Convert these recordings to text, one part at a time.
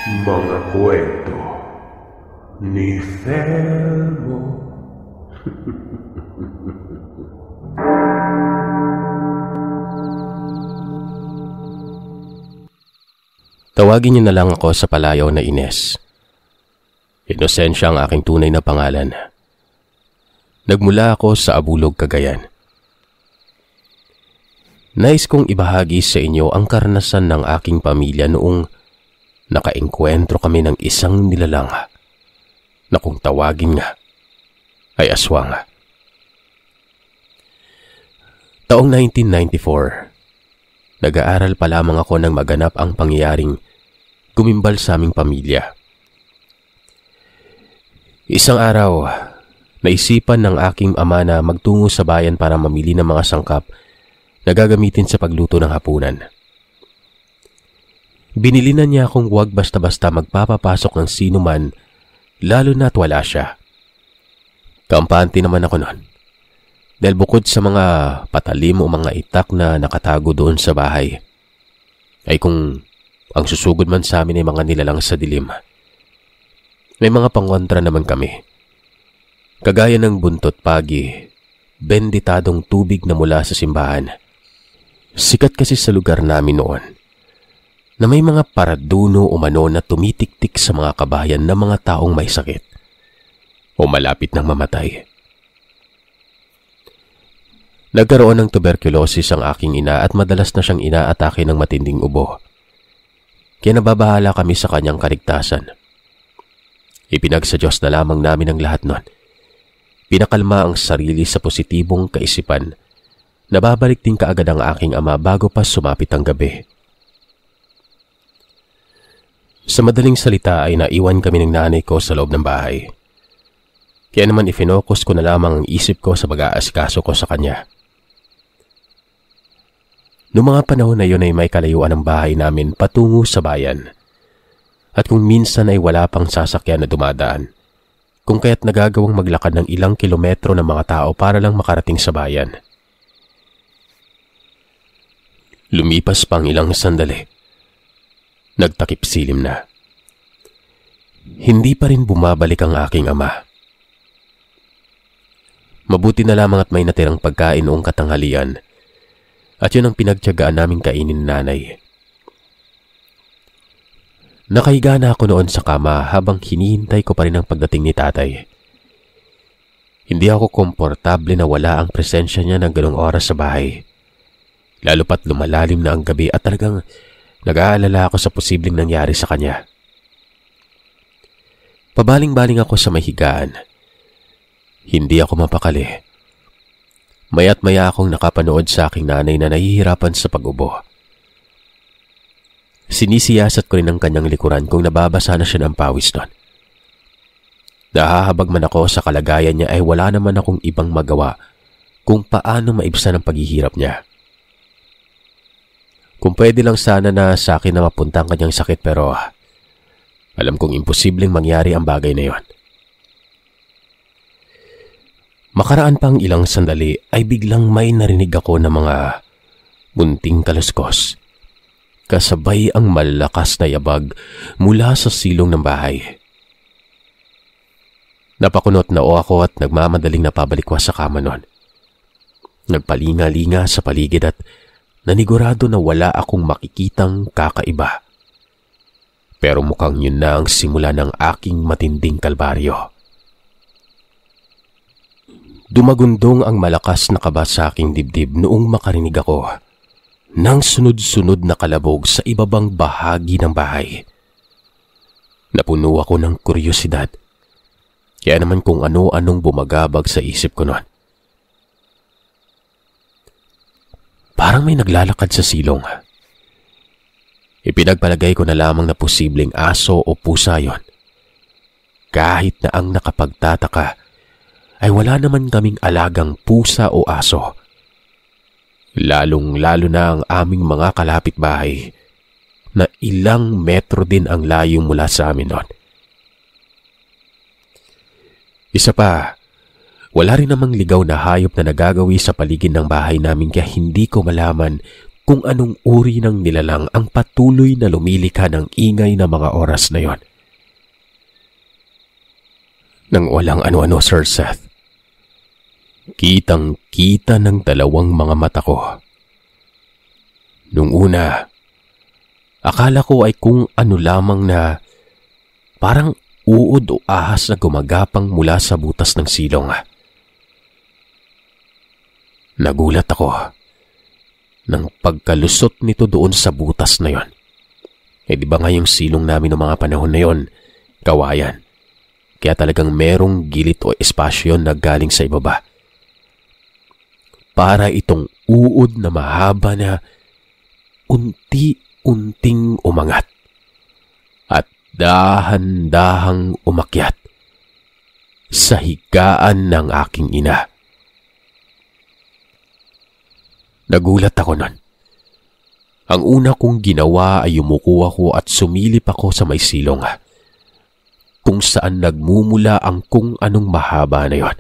Mga kwento ni Felmo. Tawagin niyo na lang ako sa palayaw na Ines. Inosensya ang aking tunay na pangalan. Nagmula ako sa Abulog, Cagayan. Nais kong ibahagi sa inyo ang karanasan ng aking pamilya noong nakaengkwentro kami ng isang nilalang na kung tawagin nga ay aswang. Taong 1994, nag-aaral pa lamang ako nang maganap ang pangyayaring gumimbal sa aming pamilya. Isang araw, naisipan ng aking ama na magtungo sa bayan para mamili ng mga sangkap na gagamitin sa pagluto ng hapunan. Binilinan niya akong huwag basta-basta magpapapasok ng sino man, lalo na't wala siya. Kampante naman ako noon, dahil bukod sa mga patalim o mga itak na nakatago doon sa bahay, ay kung ang susugod man sa amin ay mga nilalang sa dilim, may mga pangontra naman kami. Kagaya ng buntot pagi, benditadong tubig na mula sa simbahan. Sikat kasi sa lugar namin noon na may mga paraduno o mano na tumitiktik sa mga kabayan ng mga taong may sakit o malapit ng mamatay. Nagkaroon ng tuberculosis ang aking ina at madalas na siyang inaatake ng matinding ubo. Kaya nababahala kami sa kanyang kaligtasan. Ipinagsa Diyos na lamang namin ang lahat nun. Pinakalma ang sarili sa positibong kaisipan. Nababalik din kaagad ang aking ama bago pa sumapit ang gabi. Sa madaling salita ay naiwan kami ng nanay ko sa loob ng bahay. Kaya naman ifinokus ko na lamang ang isip ko sa pag-aasikaso ko sa kanya. Noong mga panahon na yun ay may kalayuan ang bahay namin patungo sa bayan. At kung minsan ay wala pang sasakyan na dumadaan, kung kaya't nagagawang maglakad ng ilang kilometro ng mga tao para lang makarating sa bayan. Lumipas pang ilang sandali. Nagtakip silim na. Hindi pa rin bumabalik ang aking ama. Mabuti na lamang at may natirang pagkain noong katanghalian, at yun ang pinagtiyagaan naming kainin nanay. Nakahiga na ako noon sa kama habang hinihintay ko pa rin ang pagdating ni tatay. Hindi ako komportable na wala ang presensya niya ng ganong oras sa bahay. Lalo pat lumalalim na ang gabi at talagang nag-aalala ako sa posibleng nangyari sa kanya. Pabaling-baling ako sa mahigaan. Hindi ako mapakali. Maya't maya akong nakapanood sa aking nanay na nahihirapan sa pag-ubo. Sinisiyasat ko rin ang kanyang likuran kung nababasa na siya ng pawis doon. Nahahabag man ako sa kalagayan niya ay wala naman akong ibang magawa kung paano maibsan ang paghihirap niya. Kung pwede lang sana na sa akin na mapunta ang kanyang sakit pero alam kong imposibleng mangyari ang bagay na yon. Makaraan pang ilang sandali ay biglang may narinig ako ng mga munting kaluskos. Kasabay ang malakas na yabag mula sa silong ng bahay. Napakunot na ako at nagmamadaling napabalikwas sa kama noon. Nagpalinga-linga sa paligid at nanigurado na wala akong makikitang kakaiba. Pero mukhang yun na ang simula ng aking matinding kalbaryo. Dumagundong ang malakas na kaba sa aking dibdib noong makarinig ako ng sunod-sunod na kalabog sa ibabang bahagi ng bahay. Napuno ako ng kuryosidad. Kaya naman kung ano-anong bumagabag sa isip ko noon. Parang may naglalakad sa silong. Ipinagpalagay ko na lamang na posibleng aso o pusa yon. Kahit na ang nakapagtataka ay wala naman kaming alagang pusa o aso. Lalong-lalo na ang aming mga kalapitbahay na ilang metro din ang layo mula sa amin noon. Isa pa, wala rin namang ligaw na hayop na nagagawi sa paligid ng bahay namin kaya hindi ko malaman kung anong uri ng nilalang ang patuloy na lumilikha ng ingay na mga oras na yon. Nang walang ano-ano, Sir Seth, kitang-kita ng dalawang mga mata ko. Nung una, akala ko ay kung ano lamang na parang uod o ahas na gumagapang mula sa butas ng silong. Nagulat ako nang pagkalusot nito doon sa butas na yon. Di ba nga yung silong namin noong mga panahon na yon, kawayan. Kaya talagang merong gilid o espasyo na galing sa ibaba. Para itong uod na mahaba na unti-unting umangat at dahan-dahang umakyat sa higaan ng aking ina. Nagulat ako nun. Ang una kong ginawa ay yumuko ako at sumilip ako sa may silong, kung saan nagmumula ang kung anong mahaba na yon.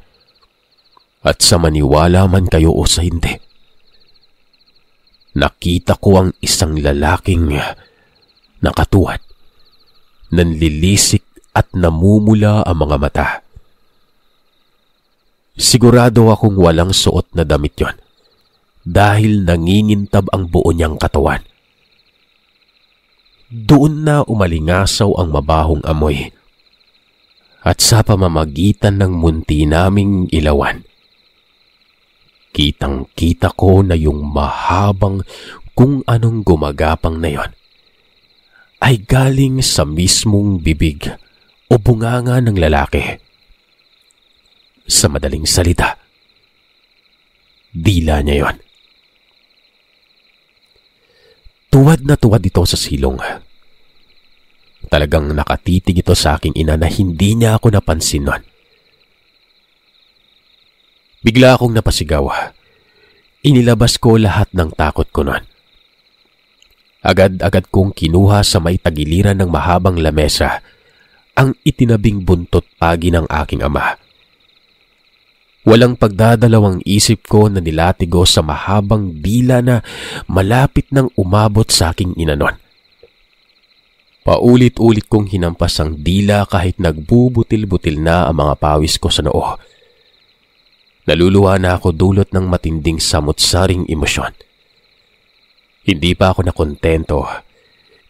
At sa maniwala man kayo o sa hindi, nakita ko ang isang lalaking nakatuwad, nanlilisik at namumula ang mga mata. Sigurado akong walang suot na damit yon, dahil nangingintab ang buo niyang katawan. Doon na umalingasaw ang mabahong amoy. At sa pamamagitan ng munti naming ilawan, kitang-kita ko na yung mahabang kung anong gumagapang na yon ay galing sa mismong bibig o bunganga ng lalaki. Sa madaling salita, dila niya yon. Tuwad na tuwad ito sa silong. Talagang nakatitig ito sa aking ina na hindi niya ako napansin nun. Bigla akong napasigaw. Inilabas ko lahat ng takot ko nun. Agad-agad kong kinuha sa may tagiliran ng mahabang lamesa ang itinabing buntot pagi ng aking ama. Walang pagdadalawang isip ko na nilatigo sa mahabang dila na malapit nang umabot sa aking ina nun. Paulit-ulit kong hinampas ang dila kahit nagbubutil-butil na ang mga pawis ko sa noo. Naluluha na ako dulot ng matinding samot-saring emosyon. Hindi pa ako nakontento.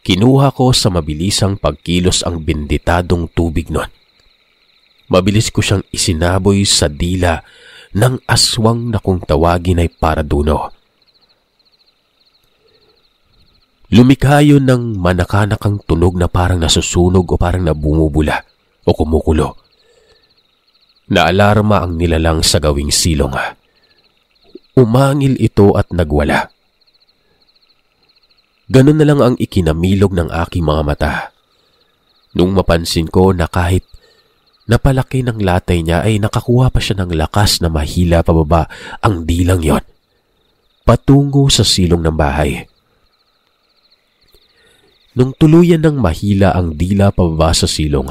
Kinuha ko sa mabilisang pagkilos ang benditadong tubig nun. Mabilis ko siyang isinaboy sa dila ng aswang na kung tawagin ay Paraduno. Lumikha yun ng manakanakang tunog na parang nasusunog o parang nabumubula o kumukulo. Naalarma ang nilalang sa gawing silong. Umangil ito at nagwala. Ganun na lang ang ikinamilog ng aking mga mata. Nung mapansin ko na kahit napalaki ng latay niya ay nakakuha pa siya ng lakas na mahila pababa ang dilang yon, patungo sa silong ng bahay. Nung tuluyan ng mahila ang dila pababa sa silong,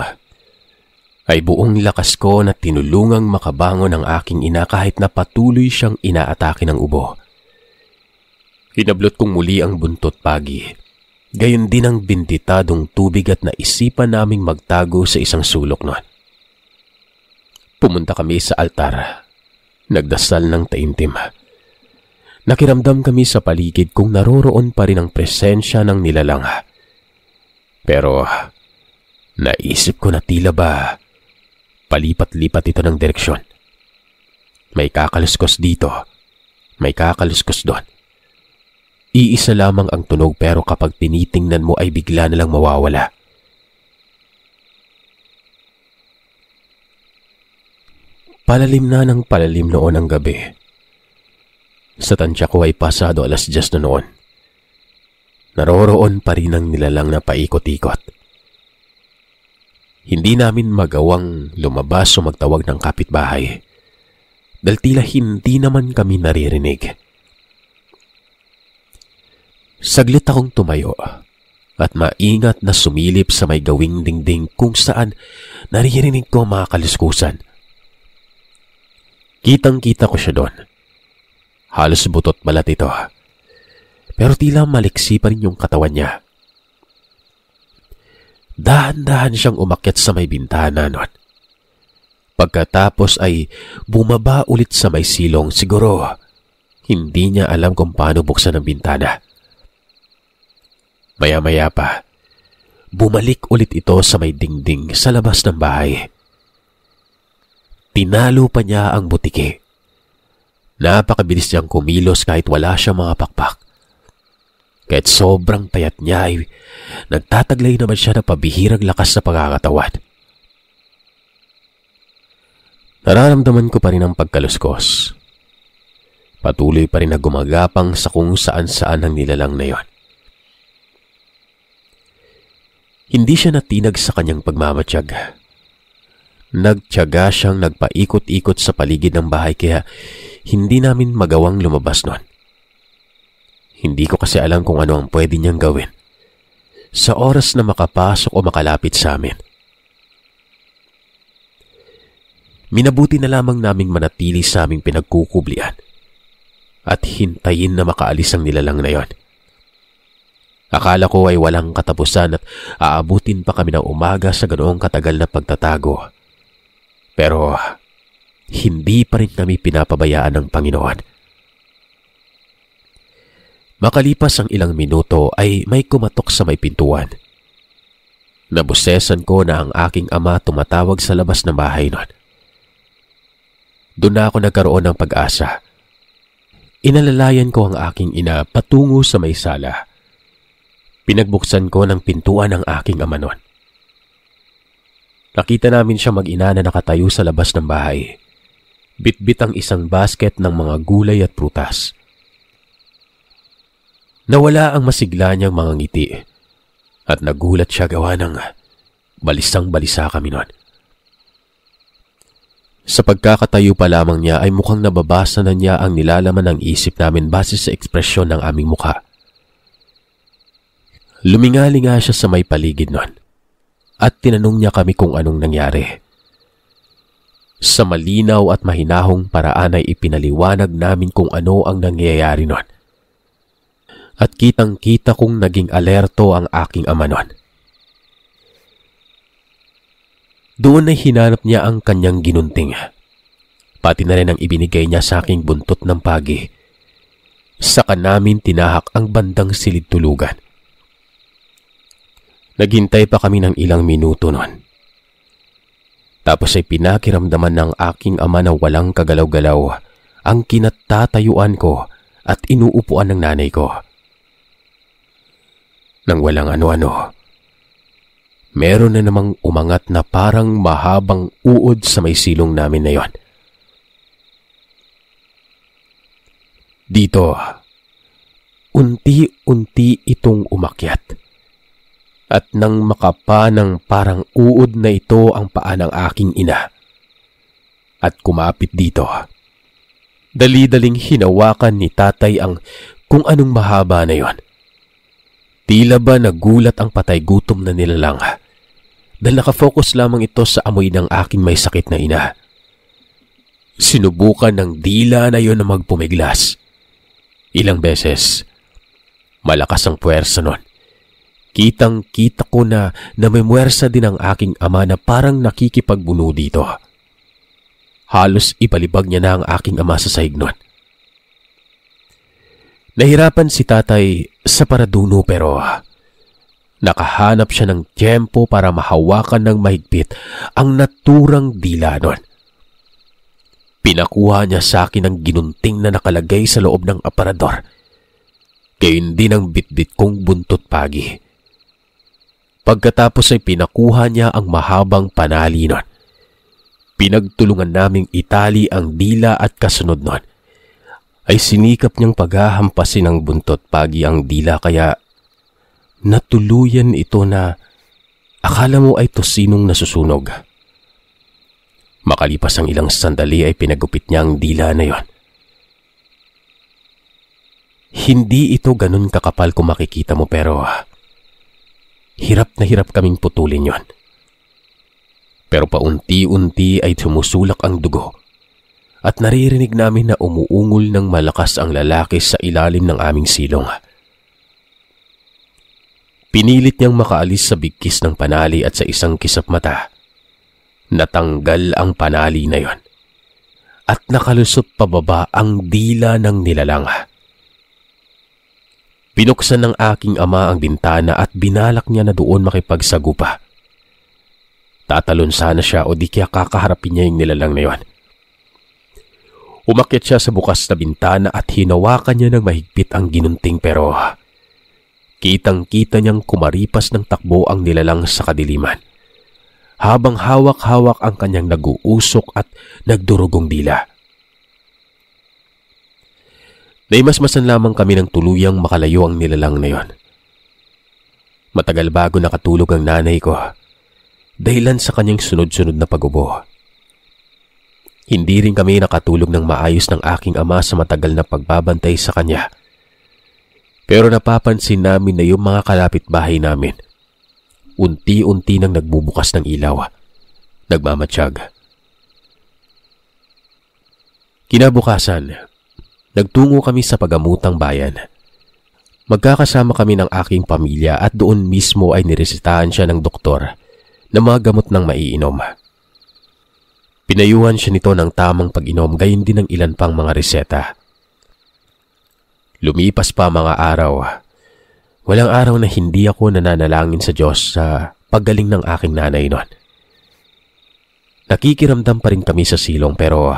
ay buong lakas ko na tinulungang makabangon ang aking ina kahit na patuloy siyang inaatake ng ubo. Hinablot kong muli ang buntot pagi. Gayon din ang binditadong tubig at naisipan naming magtago sa isang sulok nun. Pumunta kami sa altar. Nagdasal ng taimtim. Nakiramdam kami sa paligid kung naroroon pa rin ang presensya ng nilalang. Pero naisip ko na tila ba palipat-lipat ito ng direksyon. May kakaluskos dito, may kakaluskos doon. Iisa lamang ang tunog pero kapag tinitingnan mo ay bigla na lang mawawala. Palalim na ng palalim noon ang gabi. Sa tansya ko ay pasado 10:00 na noon. Naroroon pa rin ang nilalang na paikot-ikot. Hindi namin magawang lumabas o magtawag ng kapitbahay dahil tila hindi naman kami naririnig. Saglit akong tumayo at maingat na sumilip sa may gawing dingding kung saan naririnig ko mga kaluskusan. Kitang-kita ko siya doon. Halos butot balat ito. pero tila maliksi pa rin yung katawan niya. Dahan-dahan siyang umakyat sa may bintana nun. Pagkatapos ay bumaba ulit sa may silong. Siguro hindi niya alam kung paano buksan ang bintana. Maya-maya pa, bumalik ulit ito sa may dingding sa labas ng bahay. Tinalo pa niya ang butiki. Napakabilis niyang kumilos kahit wala siyang mga pakpak. Kahit sobrang payat niya ay nagtataglay naman siya ng pabihirang lakas sa pagkakatawan. Nararamdaman ko pa rin ang pagkaluskos. Patuloy pa rin na gumagapang sa kung saan-saan ang nilalang na yon. Hindi siya natinag sa kanyang pagmamatiyag. Nagtiyaga siyang nagpaikot-ikot sa paligid ng bahay kaya hindi namin magawang lumabas nun. Hindi ko kasi alam kung ano ang pwede niyang gawin sa oras na makapasok o makalapit sa amin. Minabuti na lamang naming manatili sa aming pinagkukublian at hintayin na makaalis ang nilalang na yon. Akala ko ay walang katapusan at aabutin pa kami ng umaga sa ganoong katagal na pagtatago. Pero hindi pa rin kami pinapabayaan ng Panginoon. Makalipas ang ilang minuto ay may kumatok sa may pintuan. Nabusesan ko na ang aking ama tumatawag sa labas ng bahay nun. Doon na ako nagkaroon ng pag-asa. Inalalayan ko ang aking ina patungo sa may sala. Pinagbuksan ko ng pintuan ng aking ama nun. Nakita namin siya mag-ina na nakatayo sa labas ng bahay. Bitbit ang isang basket ng mga gulay at prutas. Nawala ang masigla niyang mga ngiti at nagulat siya gawa ng balisang-balisa kami nun. Sa pagkakatayo pa lamang niya ay mukhang nababasa na niya ang nilalaman ng isip namin base sa ekspresyon ng aming mukha. Lumingalinga siya sa may paligid nun at tinanong niya kami kung anong nangyari. Sa malinaw at mahinahong paraan ay ipinaliwanag namin kung ano ang nangyayari nun. At kitang-kita kong naging alerto ang aking ama nun. Doon ay hinanap niya ang kanyang ginunting. Pati na rin ang ibinigay niya sa aking buntot ng pagi. Saka namin tinahak ang bandang silid tulugan. Naghintay pa kami ng ilang minuto nun. Tapos ay pinakiramdaman ng aking ama na walang kagalaw-galaw ang kinatatayuan ko at inuupuan ng nanay ko. Nang walang ano-ano, meron na namang umangat na parang mahabang uod sa may silong namin na yon. Dito, unti-unti itong umakyat. At nang makapa ng parang uod na ito ang paa ng aking ina. At kumapit dito. Dali-daling hinawakan ni tatay ang kung anong mahaba na yon. Tila ba nagulat ang patay gutom na nilalang dahil nakafocus lamang ito sa amoy ng aking may sakit na ina. Sinubukan ng dila na yon na magpumiglas. Ilang beses, malakas ang puwersa nun. Kitang-kita ko na may muwersa din ang aking ama na parang nakikipagbuno dito. Halos ipalibag niya na ang aking ama sa sahig nun. Nahirapan si tatay sa paraduno pero nakahanap siya ng tiyempo para mahawakan ng mahigpit ang naturang dila nun. Pinakuha niya sa akin ang ginunting na nakalagay sa loob ng aparador. Gayon din ang bitbit kong buntot pagi. Pagkatapos ay pinakuha niya ang mahabang panali nun. Pinagtulungan naming itali ang dila at kasunod nun ay sinikap niyang paghahampasin ng buntot pagi ang dila kaya natuluyan ito na akala mo ay tosinong nasusunog. Makalipas ang ilang sandali ay pinagupit niya ang dila na yon. Hindi ito ganun kakapal kung makikita mo pero hirap na hirap kaming putulin yon. Pero paunti-unti ay sumusulak ang dugo at naririnig namin na umuungol ng malakas ang lalaki sa ilalim ng aming silong. Pinilit niyang makaalis sa bigkis ng panali at sa isang kisap mata, natanggal ang panali na yon at nakalusot pababa ang dila ng nilalang. Binuksan ng aking ama ang bintana at binalak niya na doon makipagsagupa. Tatalon sana siya o di kaya kakaharapin niya yung nilalang na yon. Umakyat siya sa bukas na bintana at hinawakan niya ng mahigpit ang ginunting pero kitang-kita niyang kumaripas ng takbo ang nilalang sa kadiliman, habang hawak-hawak ang kanyang nag-uusok at nagdurugong dila. Naimasmasan lamang kami ng tuluyang makalayo ang nilalang na yon. Matagal bago nakatulog ang nanay ko, dahilan sa kanyang sunod-sunod na pag-ubo. Hindi rin kami nakatulog ng maayos ng aking ama sa matagal na pagbabantay sa kanya. Pero napapansin namin na yung mga kalapit-bahay namin, unti-unti nang nagbubukas ng ilaw, nagmamatsyag. Kinabukasan, nagtungo kami sa pagamutang bayan. Magkakasama kami ng aking pamilya at doon mismo ay niresetahan siya ng doktor na mga gamot ng maiinom. Pinayuhan siya nito ng tamang pag-inom, gayon din ng ilan pang mga reseta. Lumipas pa mga araw. Walang araw na hindi ako nananalangin sa Diyos sa paggaling ng aking nanay noon. Nakikiramdam pa rin kami sa silong pero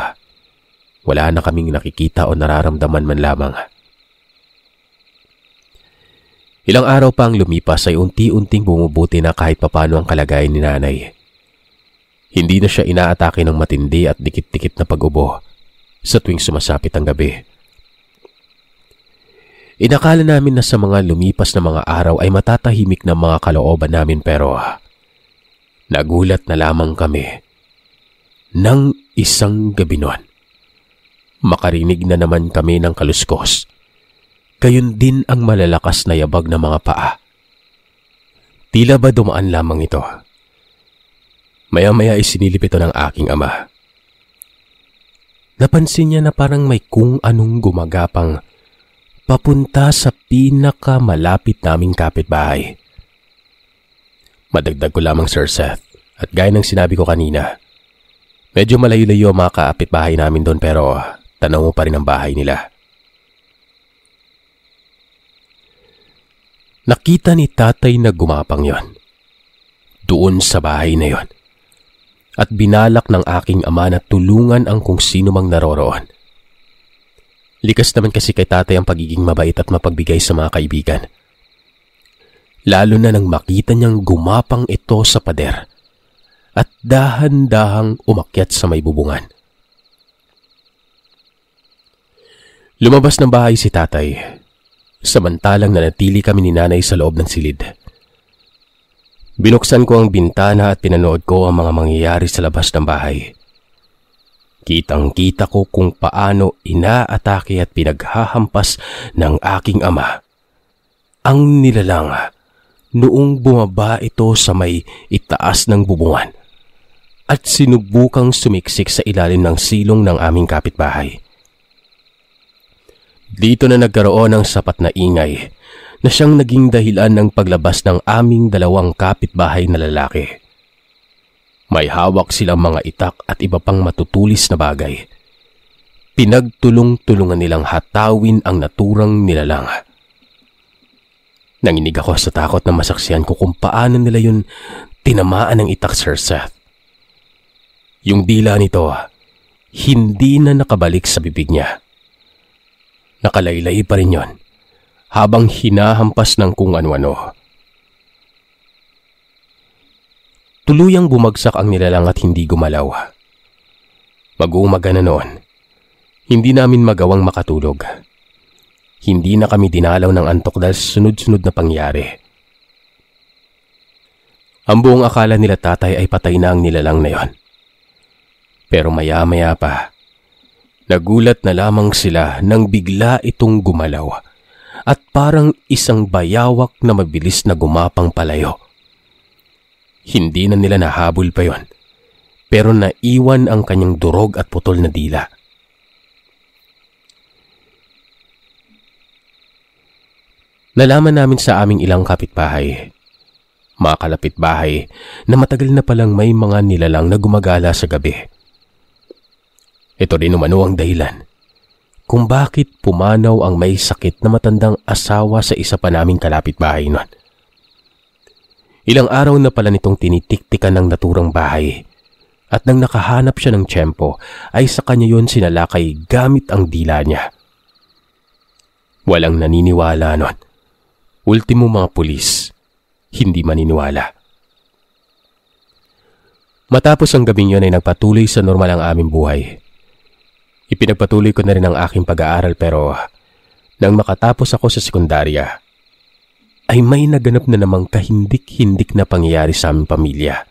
wala na kaming nakikita o nararamdaman man lamang. Ilang araw pa ang lumipas ay unti-unting bumubuti na kahit papano ang kalagayan ni nanay. Hindi na siya inaatake ng matindi at dikit-dikit na pag-ubo sa tuwing sumasapit ang gabi. Inakala namin na sa mga lumipas na mga araw ay matatahimik na mga kalooban namin pero nagulat na lamang kami nang isang gabi noon. Makarinig na naman kami ng kaluskos. Gayon din ang malalakas na yabag ng mga paa. Tila ba dumaan lamang ito? Maya-maya isinilip ito ng aking ama. Napansin niya na parang may kung anong gumagapang papunta sa pinakamalapit naming kapitbahay. Madagdag ko lamang, Sir Seth, at gaya ng sinabi ko kanina, medyo malayo-layo ang mga kapitbahay namin doon pero tanaw mo pa rin ang bahay nila. Nakita ni tatay na gumapang yon doon sa bahay na yon at binalak ng aking ama na tulungan ang kung sino mang naroroon. Likas naman kasi kay tatay ang pagiging mabait at mapagbigay sa mga kaibigan. Lalo na nang makita niyang gumapang ito sa pader at dahan-dahang umakyat sa may bubungan. Lumabas ng bahay si tatay, samantalang nanatili kami ni nanay sa loob ng silid. Binuksan ko ang bintana at pinanood ko ang mga mangyayari sa labas ng bahay. Kitang-kita ko kung paano inaatake at pinaghahampas ng aking ama ang nilalang noong bumaba ito sa may itaas ng bubungan at sinubukang sumiksik sa ilalim ng silong ng aming kapitbahay. Dito na nagkaroon ng sapat na ingay na siyang naging dahilan ng paglabas ng aming dalawang kapitbahay na lalaki. May hawak silang mga itak at iba pang matutulis na bagay. Pinagtulong-tulungan nilang hatawin ang naturang nilalang. Nanginig ako sa takot na masaksihan ko kung paano nila yun tinamaan ng itak, Sir Seth. Yung dila nito, hindi na nakabalik sa bibig niya. Nakalaylay pa rin yon habang hinahampas ng kung ano-ano. Tuluyang bumagsak ang nilalang at hindi gumalaw. Mag-uumaga na noon. Hindi namin magawang makatulog. Hindi na kami dinalaw ng antok dahil sunod-sunod na pangyari. Ang buong akala nila tatay ay patay na ang nilalang na yon. Pero maya-maya pa, nagulat na lamang sila nang bigla itong gumalaw at parang isang bayawak na mabilis na gumapang palayo. Hindi na nila nahabol pa yon, pero naiwan ang kanyang durog at putol na dila. Nalaman namin sa aming ilang kapitbahay, mga kalapitbahay, na matagal na palang may mga nilalang na gumagala sa gabi. Ito rin umano ang dahilan kung bakit pumanaw ang may sakit na matandang asawa sa isa pa naming kalapitbahay nun. Ilang araw na pala nitong tinitiktikan ng naturang bahay at nang nakahanap siya ng tiyempo ay sa kanya yon sinalakay gamit ang dila niya. Walang naniniwala nun. Ultimo mga pulis, hindi maniniwala. Matapos ang gabing yun ay nagpatuloy sa normal ang aming buhay. Ipinagpatuloy ko na rin ang aking pag-aaral pero nang makatapos ako sa sekundarya, ay may naganap na namang kahindik-hindik na pangyayari sa aming pamilya.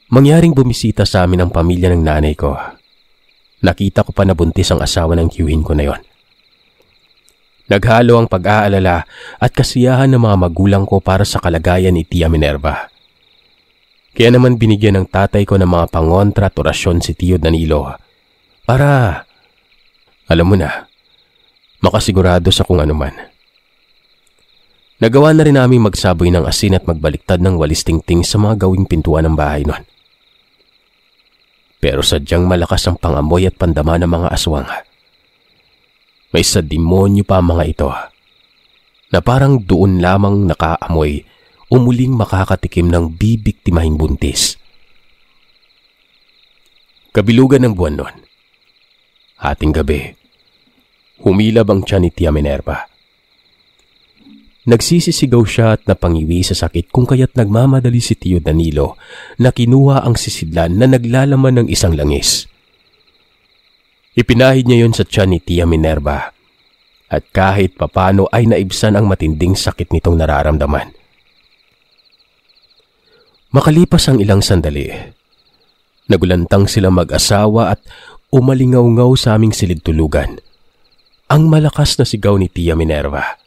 Mangyaring bumisita sa amin ang pamilya ng nanay ko. Nakita ko pa na buntis ang asawa ng tiyuhin ko na yon. Naghalo ang pag-aalala at kasiyahan ng mga magulang ko para sa kalagayan ni Tia Minerva. Kaya naman binigyan ng tatay ko ng mga pangontra at orasyon si Tio Danilo para, alam mo na, makasigurado sa kung anuman. Nagawa na rin namin magsaboy ng asin at magbaliktad ng walis tingting sa mga gawing pintuan ng bahay nun. Pero sadyang malakas ang pangamoy at pandama ng mga aswang. May sa demonyo pa mga ito na parang doon lamang nakaamoy o muling makakatikim ng bibiktimahing buntis. Kabilugan ng buwan nun, hating gabi, humilab ang tiyan ni Tia Minerva. Nagsisisigaw siya at napangiwi sa sakit kung kaya't nagmamadali si Tio Danilo na kinuha ang sisidlan na naglalaman ng isang langis. Ipinahid niya yon sa tiyan ni Tia Minerva at kahit papano ay naibsan ang matinding sakit nitong nararamdaman. Makalipas ang ilang sandali, nagulantang sila mag-asawa at umalingaw-ngaw sa aming silid-tulugan ang malakas na sigaw ni Tia Minerva.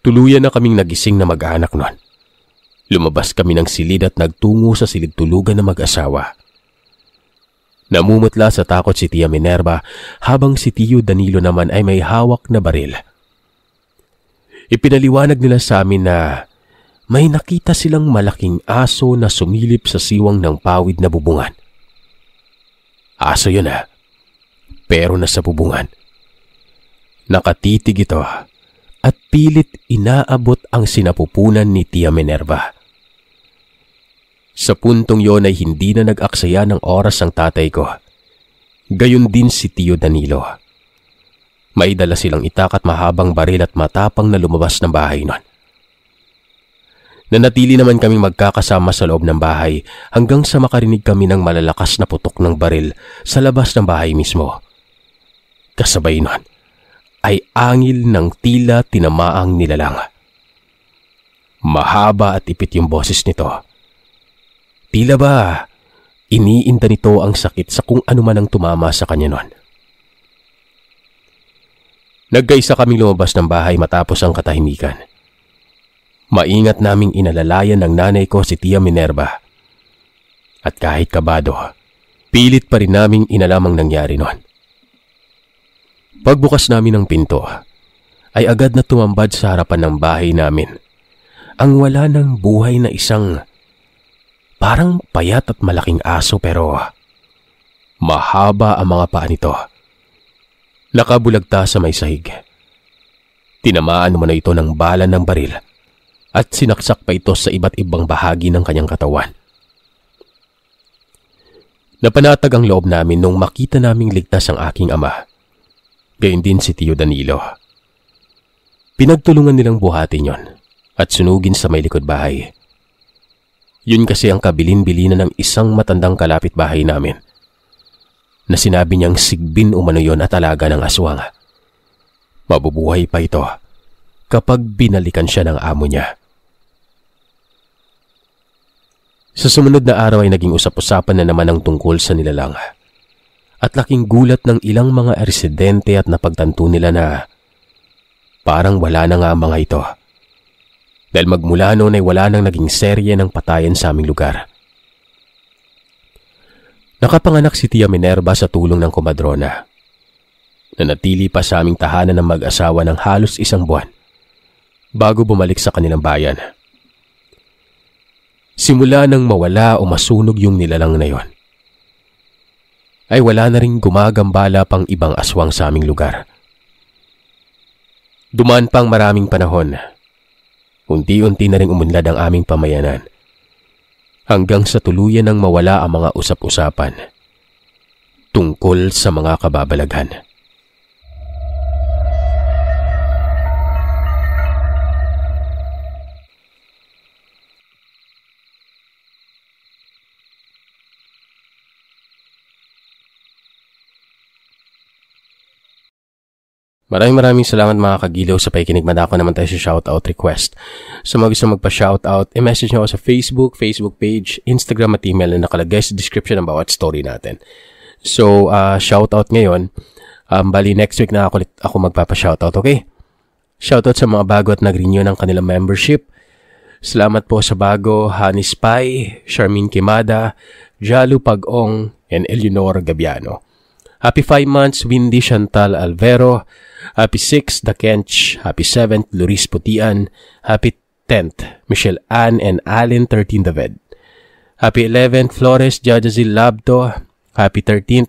Tuluyan na kaming nagising na mag-anak nun. Lumabas kami ng silid at nagtungo sa silid-tulugan na mag-asawa. Namumutla sa takot si Tia Minerva habang si Tio Danilo naman ay may hawak na baril. Ipinaliwanag nila sa amin na may nakita silang malaking aso na sumilip sa siwang ng pawid na bubungan. Aso yun pero nasa bubungan. Nakatitig ito at pilit inaabot ang sinapupunan ni Tia Minerva. Sa puntong yon ay hindi na nag-aksaya ng oras ang tatay ko. Gayon din si Tio Danilo. May dala silang itak at mahabang baril at matapang na lumabas ng bahay nun. Nanatili naman kaming magkakasama sa loob ng bahay hanggang sa makarinig kami ng malalakas na putok ng baril sa labas ng bahay mismo. Kasabay nun ay angil ng tila tinamaang nilalang. Mahaba at ipit yung boses nito. Tila ba iniinda nito ang sakit sa kung ano man ang tumama sa kanya nun. Nagkaisa kaming lumabas ng bahay matapos ang katahimikan. Maingat naming inalalayan ng nanay ko si Tia Minerva. At kahit kabado, pilit pa rin naming inalamang nangyari nun. Pagbukas namin ng pinto, ay agad na tumambad sa harapan ng bahay namin ang wala ng buhay na isang parang payat at malaking aso pero mahaba ang mga paa nito. Nakabulagta sa may sahig. Tinamaan naman ito ng bala ng baril at sinaksak pa ito sa iba't ibang bahagi ng kanyang katawan. Napanatag ang loob namin nung makita naming ligtas ang aking ama. Gayon din si Tio Danilo. Pinagtulungan nilang buhatin yon at sunugin sa may likod bahay. Yun kasi ang kabilin-bilinan ng isang matandang kalapit-bahay namin na sinabi niyang sigbin umano yon at alaga ng aswang. Mabubuhay pa ito kapag binalikan siya ng amo niya. Sa sumunod na araw ay naging usap-usapan na naman ang tungkol sa nilalang. At laking gulat ng ilang mga residente at napagtanto nila na parang wala na nga mga ito. Dahil magmula noon ay wala nang naging serye ng patayan sa aming lugar. Nakapanganak si Tia Minerva sa tulong ng komadrona. Nanatili pa sa aming tahanan ng mag-asawa ng halos 1 buwan bago bumalik sa kanilang bayan. Simula nang mawala o masunog yung nilalang na yon, ay wala na rin gumagambala pang ibang aswang sa aming lugar. Dumaan pang maraming panahon. Unti-unti na rin umunlad ang aming pamayanan hanggang sa tuluyan nang mawala ang mga usap-usapan tungkol sa mga kababalaghan. Maraming salamat mga kagilaw sa pakikinig. Madako naman tayo sa shoutout request. So mga gusto magpa-shoutout, i-message nyo ako sa Facebook page, Instagram at email na nakalagay sa description ng bawat story natin. So shoutout ngayon, bali next week na ako magpapa-shoutout, okay? Shoutout sa mga bago at nag-renew ng kanilang membership. Salamat po sa bago, Honey Spy, Charmaine Kimada, Jalu Pag-ong, and Eleanor Gabiano. Happy 5 months, Windy Chantal Alvero. Happy 6th, The Kench. Happy 7th, Luis Putian. Happy 10th, Michelle Ann and Allen 13 David. Happy 11th, Flores Jajazil Labdo. Happy 13th,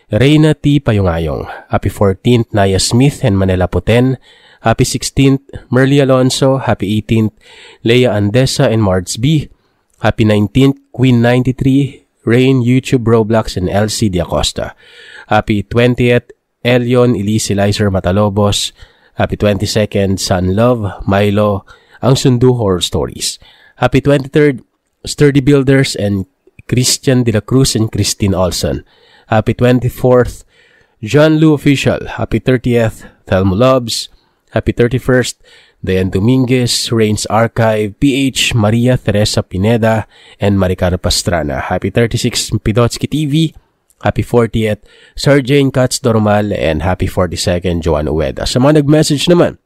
Reyna T. Payungayong. Happy 14th, Naya Smith and Manila Puten. Happy 16th, Merly Alonso. Happy 18th, Leia Andesa and Mards B. Happy 19th, Queen 93, Rain, YouTube, Roblox, and LC Diacosta. Happy 20th, Elion, Elise Lizer Matalobos. Happy 22nd, Sun Love, Milo, Ang Sundu Horror Stories. Happy 23rd, Sturdy Builders and Christian De La Cruz and Christine Olson. Happy 24th, John Lu Official. Happy 30th, Thelmo Loves. Happy 31st, Dayan Dominguez, Reigns Archive, PH, Maria Teresa Pineda, and Maricara Pastrana. Happy 36th, Pidotsky TV. Happy 40th, Sir Jane Katz Dormal, and happy 42nd, Joan Ueda. Sa mga nag-message naman,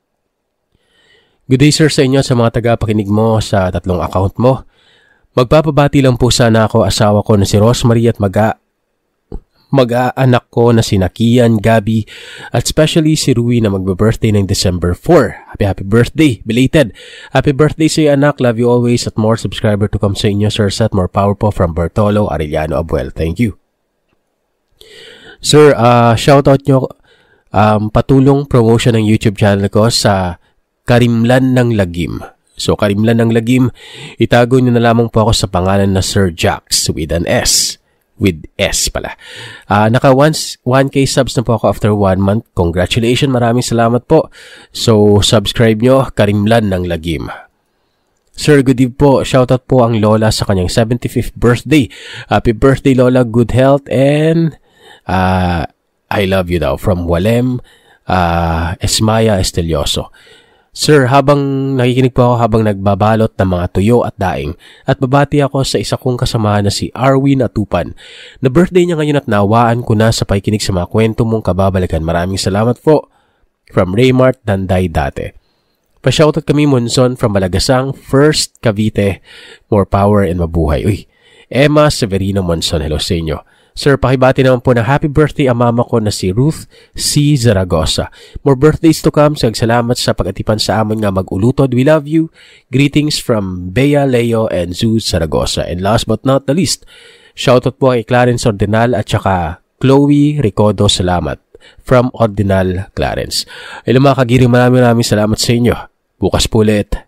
good day sir sa inyo sa mga taga-pakinig mo sa 3 account mo. Magpapabati lang po sana ako, asawa ko na si Rosemary at mag-aanak ko na si Nakian, Gabi, at especially si Rui na magbe-birthday ng December 4. Happy birthday, belated. Happy birthday sa iyo anak, love you always, at more subscriber to come sa inyo sir, at more power po from Bertolo Arellano Abuel. Thank you. Sir, shoutout nyo, patulong promotion ng YouTube channel ko sa Karimlan ng Lagim. So, Karimlan ng Lagim, itago nyo na lamang po ako sa pangalan na Sir Jax with an S. With S pala. Naka 1K subs na po ako after 1 month. Congratulations, maraming salamat po. So, subscribe nyo, Karimlan ng Lagim. Sir, good eve po. Shoutout po ang Lola sa kanyang 75th birthday. Happy birthday, Lola. Good health and I love you daw. From Walem, Esmaya Estelioso. Sir, habang nakikinig po ako habang nagbabalot ng mga tuyo at daing, at babati ako sa isa kong kasamahan na si Arwin Atupan, na birthday niya ngayon at nawaan ko na sa pakikinig sa mga kwento mong kababalikan. Maraming salamat po. From Raymart Danday Date. Pa-shoutout kami Monzon from Malagasang, First Cavite, more power and mabuhay. Uy, Emma Severino Monzon, hello sa inyo. Sir, pakibati naman po ng happy birthday ang mama ko na si Ruth C. Zaragoza. More birthdays to come. Salamat sa pag-atipan sa amon nga mag-ulutod. We love you. Greetings from Bea, Leo, and Zeus Zaragoza. And last but not the least, shoutout po kay Clarence Ordinal at saka Chloe Ricodo. Salamat. From Ordinal Clarence. Hello mga kagiri, maraming salamat sa inyo. Bukas po ulit.